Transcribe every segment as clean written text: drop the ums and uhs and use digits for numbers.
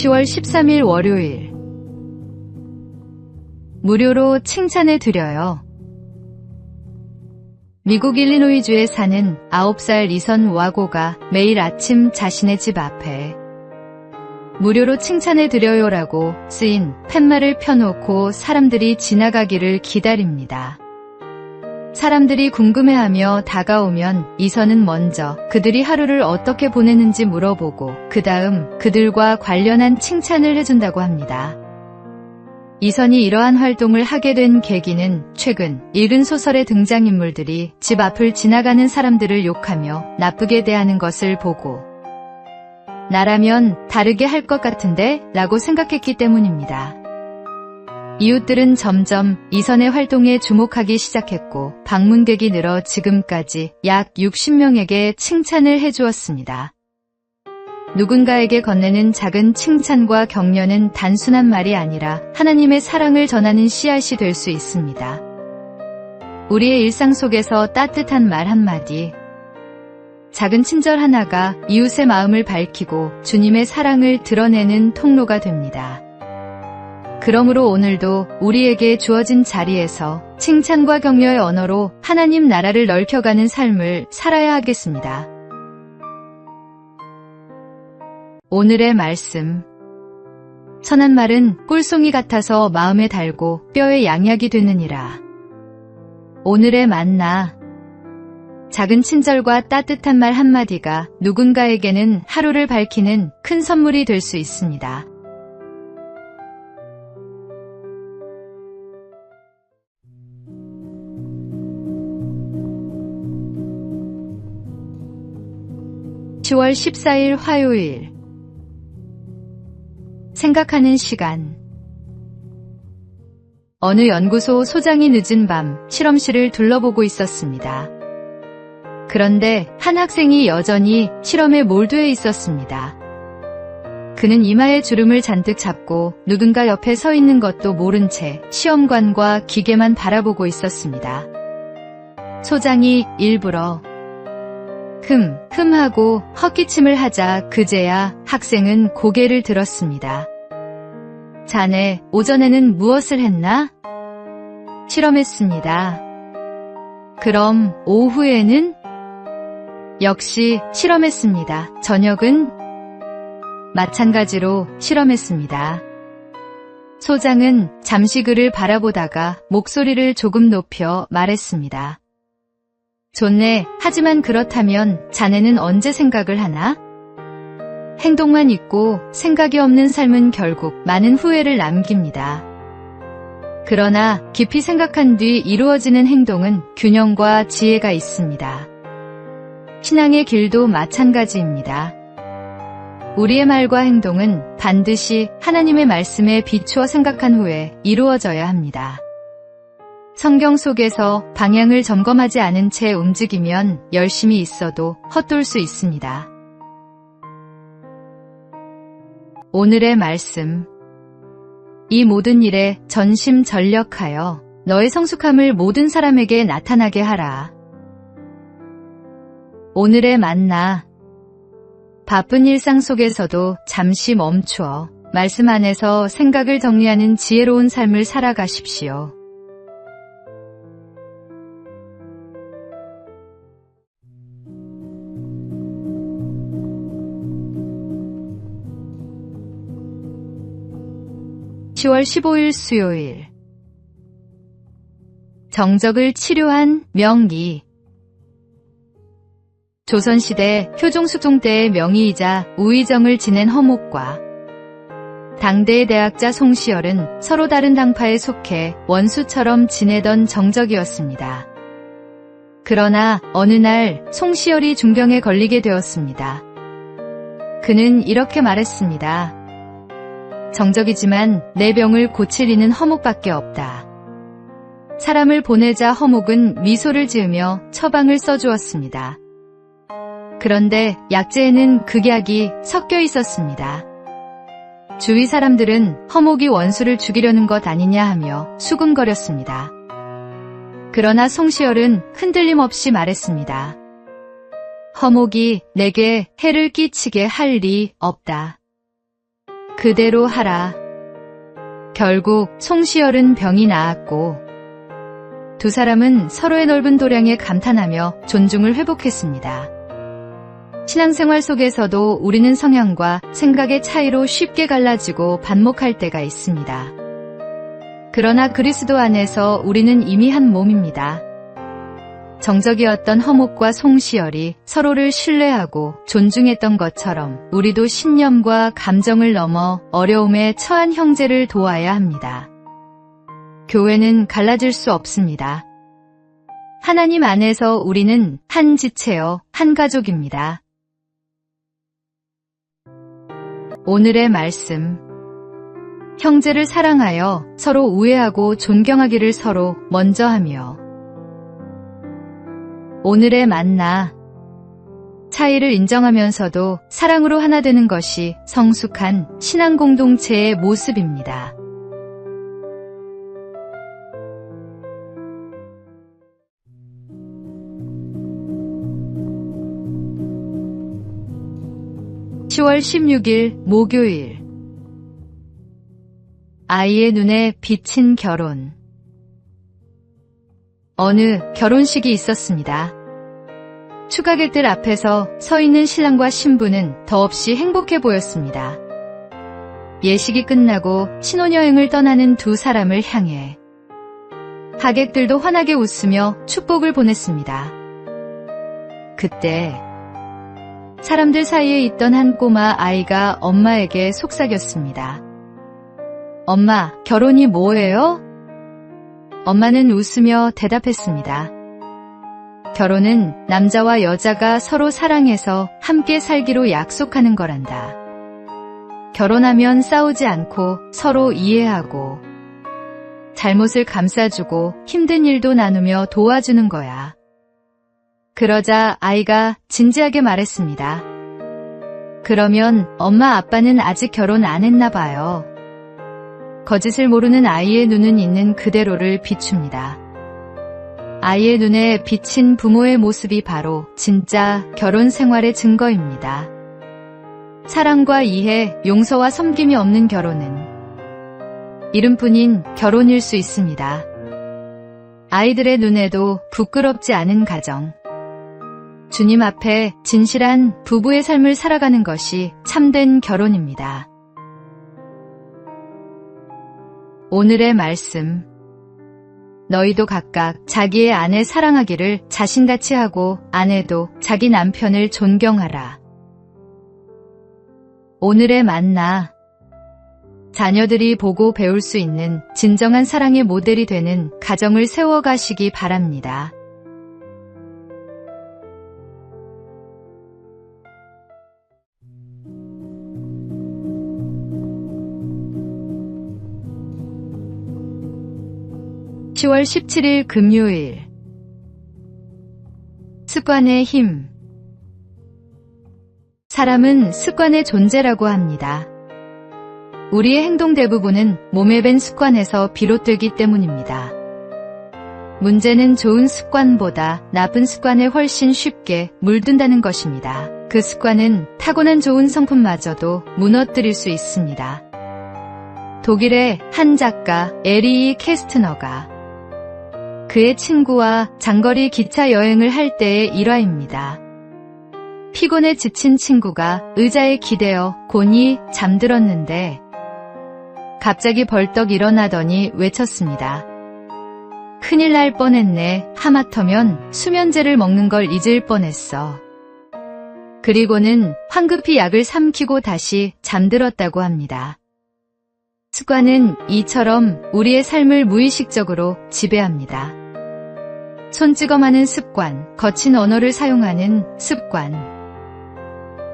10월 13일 월요일. 무료로 칭찬을 드려요. 미국 일리노이주에 사는 9살 리선 와고가 매일 아침 자신의 집 앞에 무료로 칭찬을 드려요라고 쓰인 팻말을 펴놓고 사람들이 지나가기를 기다립니다. 사람들이 궁금해하며 다가오면 이선은 먼저 그들이 하루를 어떻게 보내는지 물어보고 그 다음 그들과 관련한 칭찬을 해준다고 합니다. 이선이 이러한 활동을 하게 된 계기는 최근 읽은 소설의 등장인물들이 집 앞을 지나가는 사람들을 욕하며 나쁘게 대하는 것을 보고 나라면 다르게 할 것 같은데? 라고 생각했기 때문입니다. 이웃들은 점점 이선의 활동에 주목하기 시작했고 방문객이 늘어 지금까지 약 60명에게 칭찬을 해주었습니다. 누군가에게 건네는 작은 칭찬과 격려는 단순한 말이 아니라 하나님의 사랑을 전하는 씨앗이 될 수 있습니다. 우리의 일상 속에서 따뜻한 말 한마디, 작은 친절 하나가 이웃의 마음을 밝히고 주님의 사랑을 드러내는 통로가 됩니다. 그러므로 오늘도 우리에게 주어진 자리에서 칭찬과 격려의 언어로 하나님 나라를 넓혀가는 삶을 살아야 하겠습니다. 오늘의 말씀. 선한 말은 꿀송이 같아서 마음에 달고 뼈에 양약이 되느니라. 오늘의 만나. 작은 친절과 따뜻한 말 한마디가 누군가에게는 하루를 밝히는 큰 선물이 될 수 있습니다. (10월 14일) 화요일. 생각하는 시간. 어느 연구소 소장이 늦은 밤 실험실을 둘러보고 있었습니다. 그런데 한 학생이 여전히 실험에 몰두해 있었습니다. 그는 이마에 주름을 잔뜩 잡고 누군가 옆에 서 있는 것도 모른 채 시험관과 기계만 바라보고 있었습니다. 소장이 일부러 하고 헛기침을 하자 그제야 학생은 고개를 들었습니다. 자네, 오전에는 무엇을 했나? 실험했습니다. 그럼 오후에는? 역시 실험했습니다. 저녁은? 마찬가지로 실험했습니다. 소장은 잠시 그를 바라보다가 목소리를 조금 높여 말했습니다. 좋네. 하지만 그렇다면 자네는 언제 생각을 하나? 행동만 있고 생각이 없는 삶은 결국 많은 후회를 남깁니다. 그러나 깊이 생각한 뒤 이루어지는 행동은 균형과 지혜가 있습니다. 신앙의 길도 마찬가지입니다. 우리의 말과 행동은 반드시 하나님의 말씀에 비추어 생각한 후에 이루어져야 합니다. 성경 속에서 방향을 점검하지 않은 채 움직이면 열심히 있어도 헛돌 수 있습니다. 오늘의 말씀. 이 모든 일에 전심전력하여 너의 성숙함을 모든 사람에게 나타나게 하라. 오늘의 만나. 바쁜 일상 속에서도 잠시 멈추어 말씀 안에서 생각을 정리하는 지혜로운 삶을 살아가십시오. (10월 15일) 수요일. 정적을 치료한 명의. 조선시대 효종수종 때의 명의이자 우의정을 지낸 허목과 당대의 대학자 송시열은 서로 다른 당파에 속해 원수처럼 지내던 정적이었습니다. 그러나 어느 날 송시열이 중병에 걸리게 되었습니다. 그는 이렇게 말했습니다. 정적이지만 내 병을 고칠 이는 허목밖에 없다. 사람을 보내자 허목은 미소를 지으며 처방을 써주었습니다. 그런데 약재에는 극약이 섞여 있었습니다. 주위 사람들은 허목이 원수를 죽이려는 것 아니냐 하며 수군거렸습니다. 그러나 송시열은 흔들림 없이 말했습니다. 허목이 내게 해를 끼치게 할 리 없다. 그대로 하라. 결국 송시열은 병이 나았고 두 사람은 서로의 넓은 도량에 감탄하며 존중을 회복했습니다. 신앙생활 속에서도 우리는 성향과 생각의 차이로 쉽게 갈라지고 반목할 때가 있습니다. 그러나 그리스도 안에서 우리는 이미 한 몸입니다. 정적이었던 허목과 송시열이 서로를 신뢰하고 존중했던 것처럼 우리도 신념과 감정을 넘어 어려움에 처한 형제를 도와야 합니다. 교회는 갈라질 수 없습니다. 하나님 안에서 우리는 한 지체요, 한 가족입니다. 오늘의 말씀. 형제를 사랑하여 서로 우애하고 존경하기를 서로 먼저 하며. 오늘의 만나. 차이를 인정하면서도 사랑으로 하나 되는 것이 성숙한 신앙 공동체의 모습입니다. (10월 16일) 목요일. 아이의 눈에 비친 결혼. 어느 결혼식이 있었습니다. 추가객들 앞에서 서 있는 신랑과 신부는 더없이 행복해 보였습니다. 예식이 끝나고 신혼여행을 떠나는 두 사람을 향해 하객들도 환하게 웃으며 축복을 보냈습니다. 그때 사람들 사이에 있던 한 꼬마 아이가 엄마에게 속삭였습니다. 엄마, 결혼이 뭐예요? 엄마는 웃으며 대답했습니다. 결혼은 남자와 여자가 서로 사랑해서 함께 살기로 약속하는 거란다. 결혼하면 싸우지 않고 서로 이해하고 잘못을 감싸주고 힘든 일도 나누며 도와주는 거야. 그러자 아이가 진지하게 말했습니다. 그러면 엄마 아빠는 아직 결혼 안 했나 봐요. 거짓을 모르는 아이의 눈은 있는 그대로를 비춥니다. 아이의 눈에 비친 부모의 모습이 바로 진짜 결혼 생활의 증거입니다. 사랑과 이해, 용서와 섬김이 없는 결혼은 이름뿐인 결혼일 수 있습니다. 아이들의 눈에도 부끄럽지 않은 가정. 주님 앞에 진실한 부부의 삶을 살아가는 것이 참된 결혼입니다. 오늘의 말씀. 너희도 각각 자기의 아내 사랑하기를 자신같이 하고 아내도 자기 남편을 존경하라. 오늘의 만나. 자녀들이 보고 배울 수 있는 진정한 사랑의 모델이 되는 가정을 세워가시기 바랍니다. (10월 17일) 금요일. 습관의 힘. 사람은 습관의 존재라고 합니다. 우리의 행동 대부분은 몸에 밴 습관에서 비롯되기 때문입니다. 문제는 좋은 습관보다 나쁜 습관에 훨씬 쉽게 물든다는 것입니다. 그 습관은 타고난 좋은 성품마저도 무너뜨릴 수 있습니다. 독일의 한 작가 에리히 캐스트너가 그의 친구와 장거리 기차 여행을 할 때의 일화입니다. 피곤에 지친 친구가 의자에 기대어 곤히 잠들었는데 갑자기 벌떡 일어나더니 외쳤습니다. 큰일 날 뻔했네. 하마터면 수면제를 먹는 걸 잊을 뻔했어. 그리고는 황급히 약을 삼키고 다시 잠들었다고 합니다. 습관은 이처럼 우리의 삶을 무의식적으로 지배합니다. 손찌검하는 습관, 거친 언어를 사용하는 습관,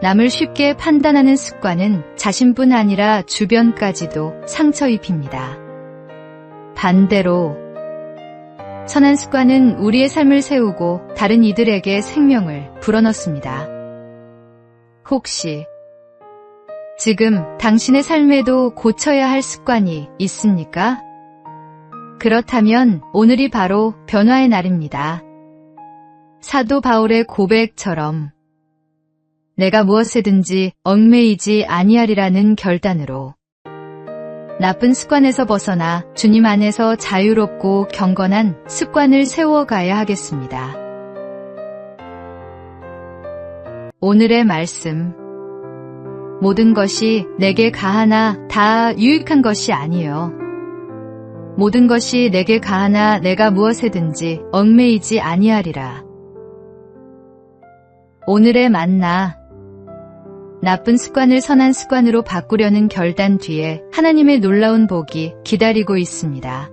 남을 쉽게 판단하는 습관은 자신뿐 아니라 주변까지도 상처 입힙니다. 반대로 선한 습관은 우리의 삶을 세우고 다른 이들에게 생명을 불어넣습니다. 혹시 지금 당신의 삶에도 고쳐야 할 습관이 있습니까? 그렇다면 오늘이 바로 변화의 날입니다. 사도 바울의 고백처럼 내가 무엇에든지 얽매이지 아니하리라는 결단으로 나쁜 습관에서 벗어나 주님 안에서 자유롭고 경건한 습관을 세워가야 하겠습니다. 오늘의 말씀. 모든 것이 내게 가하나 다 유익한 것이 아니요. 모든 것이 내게 가하나 내가 무엇에든지 얽매이지 아니하리라. 오늘의 만나. 나쁜 습관을 선한 습관으로 바꾸려는 결단 뒤에 하나님의 놀라운 복이 기다리고 있습니다.